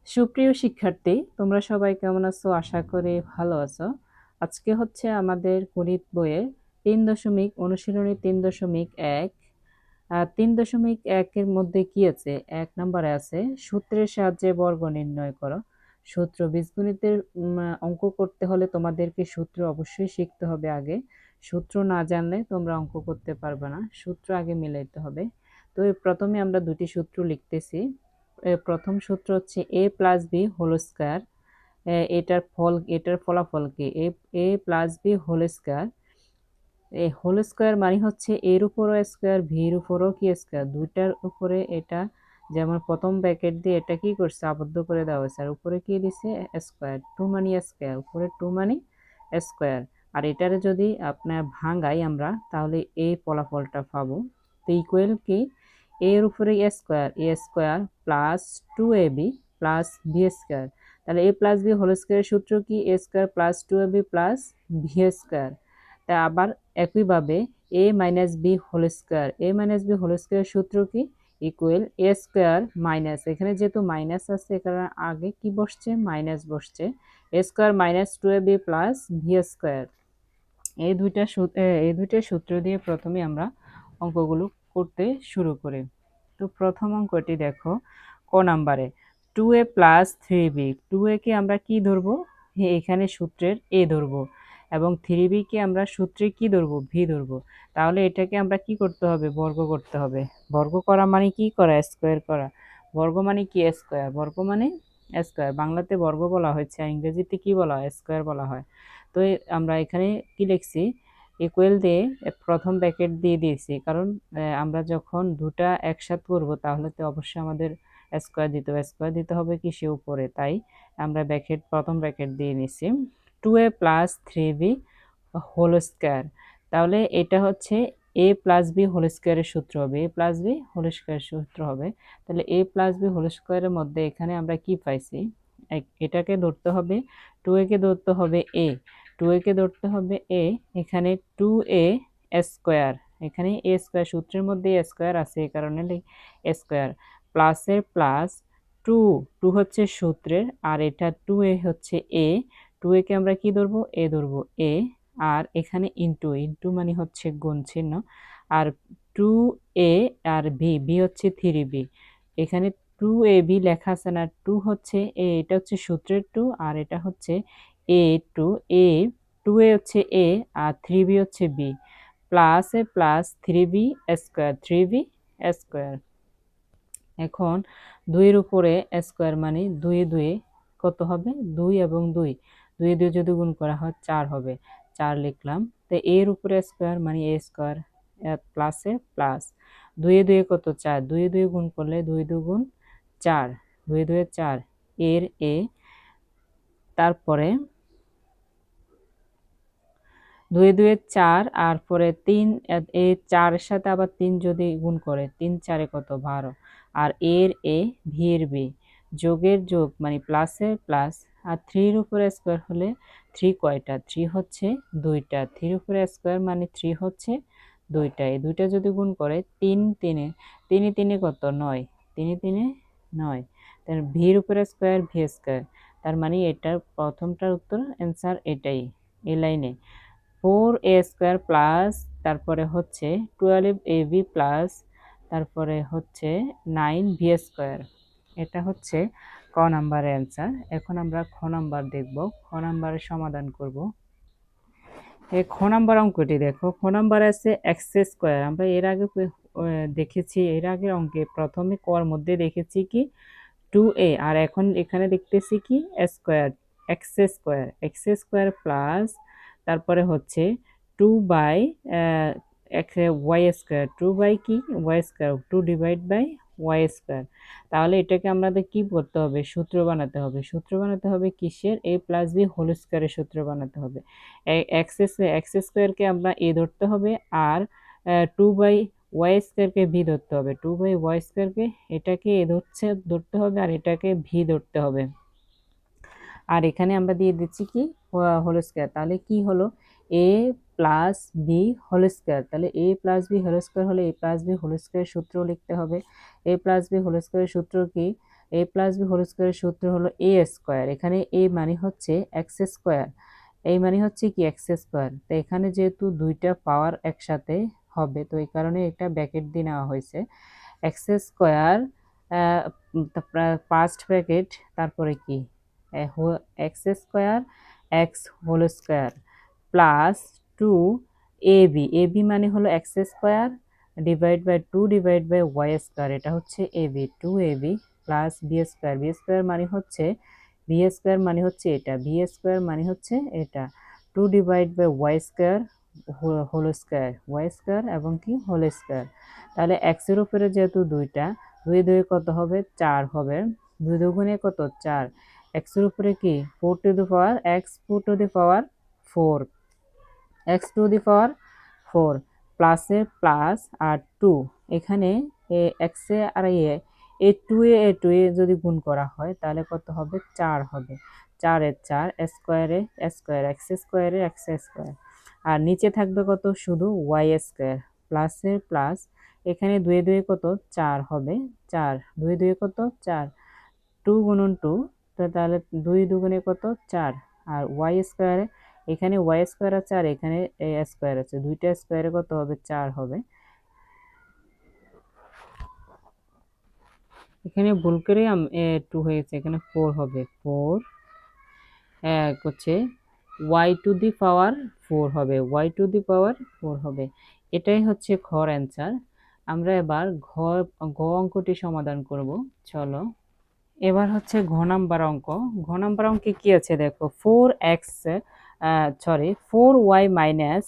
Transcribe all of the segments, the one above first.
সুপ্রিয় শিক্ষার্থী, তোমরা সবাই কেমন আছো? আশা করি ভালো আছো। আজকে হচ্ছে আমাদের গণিত বইয়ের 3 দশমিক অনুশীলনী 3.1। 3.1 এর মধ্যে কি আছে? 1 নম্বরে আছে সূত্রের সাহায্যে বর্গ নির্ণয় করো। সূত্র বীজগণিতের অঙ্ক করতে হলে তোমাদেরকে সূত্র অবশ্যই শিখতে হবে আগে। সূত্র না জানলে তোমরা অঙ্ক করতে পারবে না, সূত্র আগে মিলাইতে হবে। তো প্রথমে আমরা দুটি সূত্র লিখতেছি। প্রথম সূত্র হচ্ছে a plus B whole square. এটার ফলাফল কি? a plus B whole square. এই হোল স্কয়ার মানে হচ্ছে এর উপরও স্কয়ার, ভির উপরও কি স্কয়ার, দুইটার উপরে এটা যেমন প্রথম ব্র্যাকেট দিয়ে এটা কি করছে, আবদ্ধ করে দেওয়া হয়েছে, আর উপরে কি দিছে স্কয়ার, টু মানে স্কয়ার, উপরে টু মানে স্কয়ার। আর এটারে যদি আপনার ভাঙাই আমরা তাহলে এই ফলাফলটা পাবো। তো ইকুয়াল কি, এর উপরে A square plus 2ab plus B square. তাহলে a প্লাস বি হোল স্কয়ারের সূত্র কি? A square plus 2ab plus B square. তা আবার একইভাবে a minus B whole square, A minus B whole স্কয়ারের সূত্র কি? ইকুয়াল এ স্কয়ার মাইনাস, এখানে যেহেতু মাইনাস আছে এখানে আগে কি বসছে? মাইনাস বসছে। A square minus 2ab plus B square. এই দুইটা সূত্র দিয়ে প্রথমে আমরা অঙ্কগুলো করতে শুরু করি। তো প্রথম অঙ্কটি দেখো ক নাম্বারে 2a প্লাস 3b। 2a কে আমরা কি ধরবো? এখানে সূত্রের a ধরবো, এবং 3b কে আমরা সূত্রে কি ধরবো? v ধরবো। তাহলে এটাকে আমরা কি করতে হবে? বর্গ করতে হবে। বর্গ করা মানে কি করা? স্কয়ার করা। বর্গ মানে কি? স্কয়ার। বর্গ মানে স্কয়ার। বাংলাতে বর্গ বলা হয়েছে, আর ইংরেজিতে কি বলা হয়? স্কয়ার বলা হয়। তো আমরা এখানে কি লিখছি? ইকুয়াল দিয়ে প্রথম ব্র্যাকেট দিয়ে দিয়েছি, কারণ আমরা যখন দুটা একসাথে করব তাহলে তো অবশ্যই আমাদের স্কয়ার দিতে হবে কি সে উপরে, তাই আমরা প্রথম ব্র্যাকেট দিয়ে নিছি। 2a plus 3b whole square. তাহলে এটা হচ্ছে a প্লাস বি হোল স্কয়ারের সূত্র হবে, a প্লাস বি হোল স্কয়ারের সূত্র হবে। তাহলে a প্লাস বি হোল স্কয়ারের মধ্যে এখানে আমরা কি পাইছি? এটাকে ধরতে হবে 2a কে ধরতে হবে a, 2a কে ধরতে হবে a। এখানে 2a স্কয়ার, এখানে a স্কয়ার, সূত্রের মধ্যে a স্কয়ার আছে এই কারণে a স্কয়ার, প্লাসের প্লাস 2, 2 হচ্ছে সূত্রের, আর এটা 2a হচ্ছে a। 2a কে আমরা কি ধরবো? a ধরবো, a। আর এখানে ইনটু, ইনটু মানে হচ্ছে গুণ চিহ্ন, আর 2a আর বি হচ্ছে 3b। এখানে 2ab লেখা আছে না, 2 হচ্ছে a, এটা হচ্ছে সূত্রের 2, আর এটা হচ্ছে a, 2a হচ্ছে a আর 3b হচ্ছে b, plus A plus 3b square, 3b square. এখন 2 এর উপরে স্কয়ার মানে 2 এ 2 কত হবে? 2 এবং 2, 2 এ 2 যদি গুণ করা হয় 4 হবে, 4 লিখলাম। তো এর উপরে স্কয়ার মানে a স্কয়ার, প্লাসে প্লাস 2 এ 2 কত? 4, 2 এ 2 গুণ করলে 2 2 4, 2 2 4 এর a। তারপরে 2 2 4, আর পরে 3, এই 4 এর সাথে আবার 3 যদি গুণ করে 3 4 কত? 12। আর এর a, ভি এর b, যোগের যোগ মানে প্লাসের প্লাস। আর 3 এর উপরে স্কয়ার হলে 3 কয়টা? 3 হচ্ছে 2টা। 3 এর উপরে স্কয়ার মানে 3 হচ্ছে 2টা। এই দুইটা যদি গুণ করে 3 3 3 3 কত? 9, 3 3 9। তার ভি এর উপরে স্কয়ার ভি স্কয়ার, তার মানে এটার প্রথমটার উত্তর অ্যান্সার এটাই, এই লাইনে 4a স্কয়ার প্লাস তারপরে হচ্ছে 12ab প্লাস তারপরে হচ্ছে 9b স্কয়ার। এটা হচ্ছে ক নাম্বারের অ্যান্সার। এখন আমরা খ নাম্বার দেখব, খ নাম্বারের সমাধান করব। এই খ নাম্বার অঙ্কটি দেখো, খ নাম্বার আছে এক্স স্কয়ার। আমরা এর আগে দেখেছি, এর আগের অঙ্কে প্রথমে কর মধ্যে দেখেছি কি 2a, আর এখন এখানে দেখতেছি কি স্কয়ার, এক্স স্কয়ার প্লাস তারপরে হচ্ছে 2 বাই ওয়াই স্কয়ার, 2 বাই কি Y square, 2 divide by Y square. তাহলে এটাকে আমাদের কি করতে হবে? সূত্র বানাতে হবে। সূত্র বানাতে হবে কিসের? a প্লাস বি হোল স্কয়ারের সূত্র বানাতে হবে। এক্স স্কয়ারকে আমরা a ধরতে হবে, আর 2 বাই ওয়াই স্কয়ারকে ভি ধরতে হবে। 2 বাই ওয়াই স্কয়ারকে এটাকে এ ধরতে হবে, আর এটাকে ভি ধরতে হবে। আর এখানে আমরা দিয়ে দিচ্ছি কি হোল স্কয়ার। তাহলে কি হলো? এ প্লাস বি হোল স্কয়ার। তাহলে এ প্লাস বি হোল স্কয়ার হলে এ প্লাস বি হোল স্কয়ার সূত্র লিখতে হবে। এ প্লাস বি হোল স্কয়ারের সূত্র কি? এ প্লাস বি হোল স্কোয়ারের সূত্র হলো এ স্কোয়ার, এখানে এ মানে হচ্ছে এক্স স্কোয়ার, এই মানে হচ্ছে কি এক্স স্কোয়ার। তো এখানে যেহেতু দুইটা পাওয়ার একসাথে হবে, তো এই কারণে এটা ব্র্যাকেট দিয়ে নেওয়া হয়েছে। এক্স স্কোয়ার ফার্স্ট ব্র্যাকেট, তারপরে কি X square X whole square plus 2ab, ab মানে হলো X square divide by 2 divide by Y square, এটা হচ্ছে ab, 2ab plus B square, B square মানে হচ্ছে বি স্কোয়ার মানে হচ্ছে এটা, বি স্কোয়ার মানে হচ্ছে এটা, 2 divide by Y square whole square, Y square এবং কি হোল স্কোয়ার। তাহলে এক্স এর উপরে যেহেতু দুইটা, দুই দুই কত হবে 4 হবে, দুই দুগুণে কত 4, এক্স এর উপরে কি 4 to the power X, 4 to the power 4, X to the power 4 প্লাসে প্লাস আর 2, এখানে এক্স এ আর এ 2 এ যদি গুণ করা হয় তাহলে কত হবে 4 হবে, 4 এর 4 স্কোয়ারে স্কোয়ার এক্স স্কোয়ারে এক্স স্কোয়ার, আর নিচে থাকবে কত শুধু ওয়াই স্কোয়ার প্লাসের প্লাস, এখানে 2 2 কত 4 হবে, 4 2 2 কত 4, 2 গুণন 2, তো তাহলে 2 দুগুণে কত 4, আর ওয়াই স্কোয়ারে এখানে ওয়াই স্কোয়ার আছে আর এখানে এ স্কোয়ার আছে, দুইটা স্কোয়ারে কত হবে 4 হবে। এখানে ভুল করে 2 হয়েছে, এখানে 4 হবে, 4 হচ্ছে ওয়াই টু দি পাওয়ার 4 হবে, ওয়াই টু দি পাওয়ার 4 হবে। এটাই হচ্ছে ঘর অ্যান্সার। আমরা এবার ঘ অঙ্কটি সমাধান করব, চলো। এবার হচ্ছে ঘ নাম্বার অঙ্ক। ঘ নাম্বার অঙ্কে কি আছে দেখো, 4y minus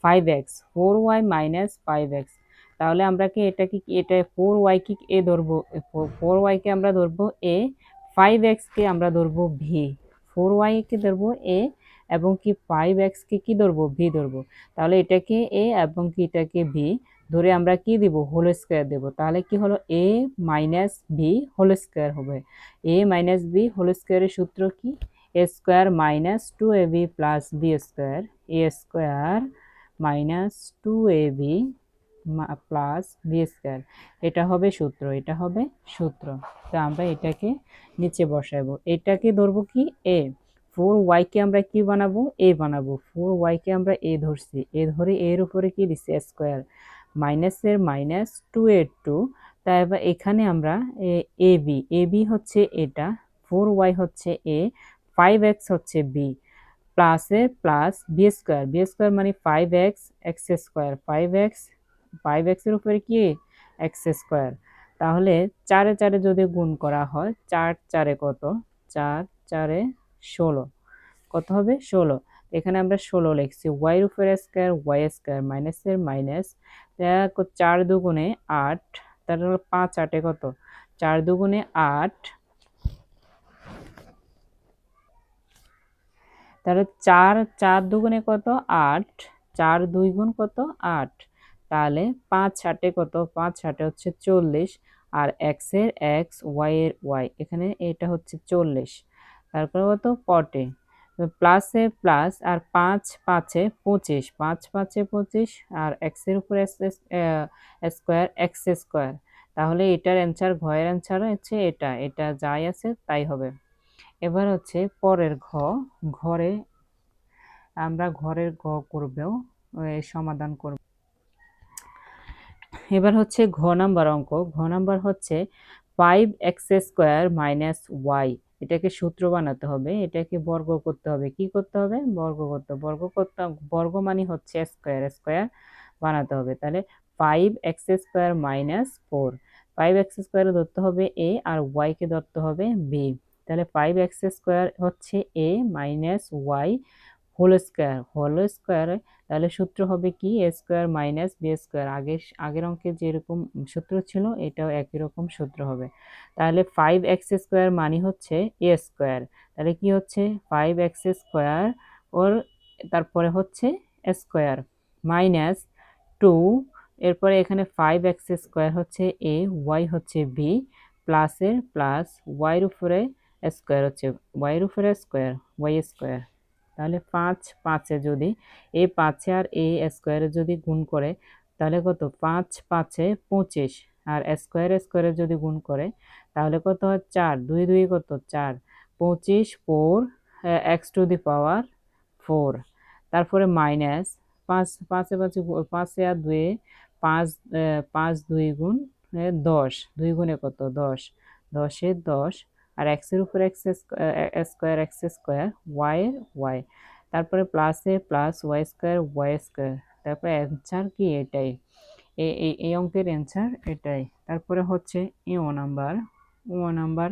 5x, 4y minus 5x। তাহলে আমরা কি এটা 4y কি এ ধরবো, 4y কে আমরা ধরবো এ, 5x কে আমরা ধরবো ভি, 4y কে ধরবো এ এবং কি 5x কে কি ধরবো ভি ধরবো। তাহলে এটাকে এ এবং কি এটাকে ভি ধরে আমরা কি দিব হোল স্কয়ার দেব, তাহলে কি হলো A minus B whole square হবে। এ মাইনাস বি হোল স্কয়ারের সূত্র কি, A square minus 2ab plus B square, A square minus 2ab plus B square, এটা হবে সূত্র, এটা হবে সূত্র। তো আমরা এটাকে নিচে বসাবো, এটাকে ধরবো কি এ, 4y কে আমরা কি বানাবো এ বানাবো, 4y কে আমরা এ ধরছি, এ ধরে এর উপরে কি দিচ্ছি স্কয়ার, মাইনাসের মাইনাস 2 এর 2, তাই এবার এখানে আমরা এ বি হচ্ছে এটা, 4y হচ্ছে এ, 5x হচ্ছে বি, প্লাসে প্লাস বি স্কোয়ার মানে 5x এক্স স্কোয়ার, 5x এর উপরে কি এক্স স্কোয়ার। তাহলে 4 4 যদি গুণ করা হয়, 4 4 কত, 4 4 16, কত হবে 16, এখানে আমরা 16 লিখছি, ওয়াই এর উপরে স্কয়ার ওয়াই স্কয়ার মাইনাসের মাইনাস, 4 দুগুণে 8, তাহলে 5 8 কত, 4 দুগুণে 8, তাহলে 4 4 দুগুণে কত 8, 4 2 গুণ কত 8, তাহলে 5 8 কত, 5 8 হচ্ছে 40, আর এক্স এর এক্স ওয়াই এর ওয়াই, এখানে এটা হচ্ছে 40, তারপরে কত পটে প্লাসে প্লাস আর 5 5 এ 25, 5 5 এ 25, আর এক্স এর উপরে স্কয়ার এক্স স্কয়ার। তাহলে এটার অ্যান্সার, ঘয়ের অ্যান্সার হচ্ছে এটা, এটা যাই আছে তাই হবে। এবার হচ্ছে পরের ঘরে আমরা ঘরের করব, সমাধান করব। এবার হচ্ছে ঘ নাম্বার অঙ্ক, ঘ নাম্বার হচ্ছে 5x স্কয়ার মাইনাস ওয়াই, এটাকে সূত্র বানাতে হবে, এটাকে বর্গ করতে হবে, কি করতে হবে বর্গ মানে হচ্ছে স্কয়ার, স্কয়ার বানাতে হবে। তাহলে 5x square minus 4, 5x square ধরতে হবে a আর y কে ধরতে হবে b, তাহলে 5x স্কয়ার হচ্ছে a minus y whole square, তাহলে সূত্র হবে কি A square minus B square, আগের অঙ্কে যেরকম সূত্র ছিল এটাও একই রকম সূত্র হবে। তাহলে 5x স্কয়ার মানে হচ্ছে এ স্কয়ার, তাহলে কি হচ্ছে 5x স্কয়ার ওর তারপরে হচ্ছে স্কয়ার মাইনাস 2, এরপরে এখানে 5x স্কয়ার হচ্ছে এ, ওয়াই হচ্ছে বি, প্লাসের প্লাস ওয়াই এর উপরে স্কয়ার হচ্ছে ওয়াই এর উপরে স্কয়ার ওয়াই স্কয়ার। তাহলে 5 5 এ যদি এই 5 আর এ স্কয়ারে যদি গুণ করে তাহলে কত, 5 5 এ 25, আর স্কয়ারে যদি গুণ করে তাহলে কত হয় 4, 2 2 কত 4, 25 4 এক্স টু দি পাওয়ার 4। তারপরে মাইনাস 5, 5 এ 5 আর 2 5, 5 2 গুণ 10, 2 গুণে কত 10, 10 এ 10 আর এক্স এর উপর X square X square Y এর ওয়াই, তারপরে plus A plus Y square Y square. তারপরে অ্যান্সার কি এটাই, এই অঙ্কের অ্যান্সার এটাই। তারপরে হচ্ছে ও নাম্বার